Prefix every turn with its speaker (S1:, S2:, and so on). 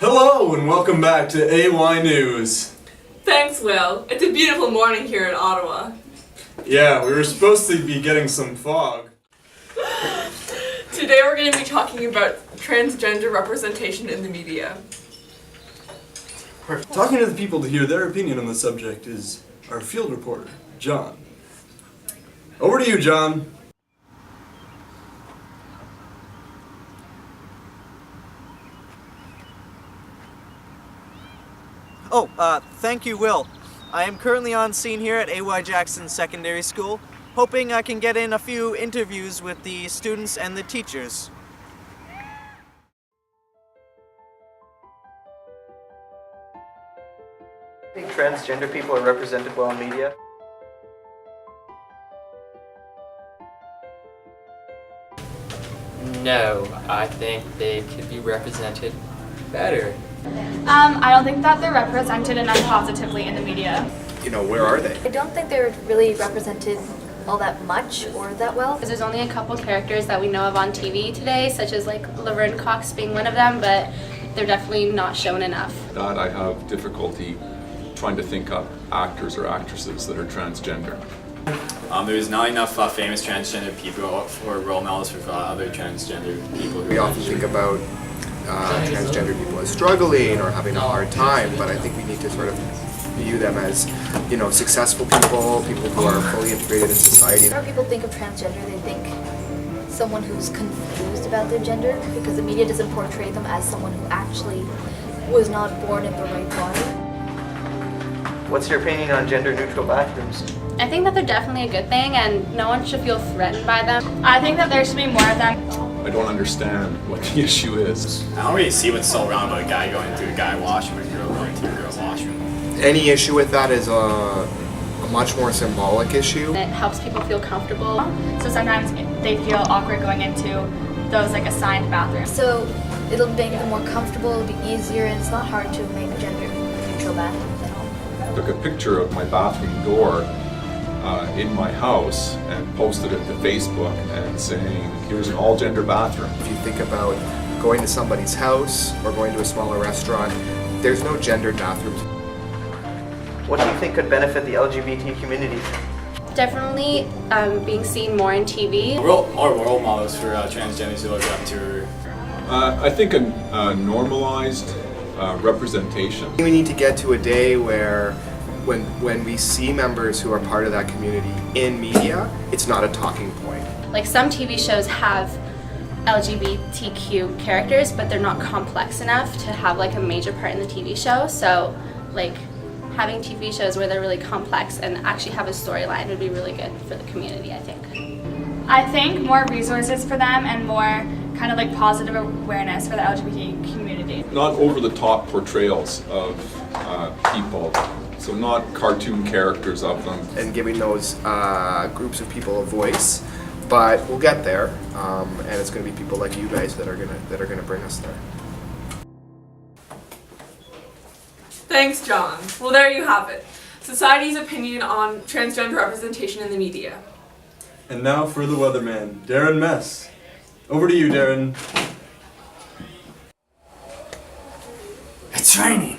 S1: Hello and welcome back to AY News.
S2: Thanks, Will. It's a beautiful morning here in Ottawa.
S1: Yeah, we were supposed to be getting some fog.
S2: Today we're going to be talking about transgender representation in the media.
S1: Talking to the people to hear their opinion on the subject is our field reporter, John. Over to you, John.
S3: Thank you, Will. I am currently on scene here at A.Y. Jackson Secondary School, hoping I can get in a few interviews with the students and the teachers.
S4: I think transgender people are represented well in media.
S5: No, I think they could be represented better.
S6: I don't think that they're represented enough positively in the media.
S7: You know, where are they?
S8: I don't think they're really represented all that much or that well.
S6: There's only a couple characters that we know of on TV today, such as like Laverne Cox being one of them, but they're definitely not shown enough.
S9: That I have difficulty trying to think up actors or actresses that are transgender.
S10: There's not enough famous transgender people for role models for other transgender people.
S7: We often think about transgender people as struggling or having a hard time, but I think we need to sort of view them as, you know, successful people, people who are fully integrated in society.
S8: Whenever people think of transgender, they think someone who's confused about their gender, because the media doesn't portray them as someone who actually was not born in the right body.
S4: What's your opinion on gender-neutral bathrooms?
S6: I think that they're definitely a good thing, and no one should feel threatened by them. I think that there should be more of them.
S9: I don't understand what the issue is.
S10: I don't really see what's so wrong about a guy going to a guy washroom and a girl going to a girl's washroom.
S7: Any issue with that is a much more symbolic issue.
S6: It helps people feel comfortable. So sometimes they feel awkward going into those like assigned bathrooms.
S8: So it'll make them more comfortable, it'll be easier, and it's not hard to make gender-neutral bathrooms at all.
S9: I took a picture of my bathroom door in my house and posted it to Facebook and saying, here's an all-gender bathroom.
S7: If you think about going to somebody's house or going to a smaller restaurant, there's no gendered bathrooms.
S4: What do you think could benefit the LGBT community?
S6: Definitely being seen more in TV.
S10: More role models for transgenders to look up to.
S9: I think a normalized representation.
S7: We need to get to a day where when we see members who are part of that community in media, it's not a talking point.
S6: Like some TV shows have LGBTQ characters, but they're not complex enough to have like a major part in the TV show. So like having TV shows where they're really complex and actually have a storyline would be really good for the community, I think.
S11: I think more resources for them and more kind of like positive awareness for the LGBT community.
S9: Not over-the-top portrayals of people, so not cartoon characters of them.
S7: And giving those groups of people a voice, but we'll get there, and it's going to be people like you guys that are gonna bring us there.
S2: Thanks, John. Well, there you have it. Society's opinion on transgender representation in the media.
S1: And now for the weatherman, Darren Mess. Over to you, Darren.
S12: It's raining.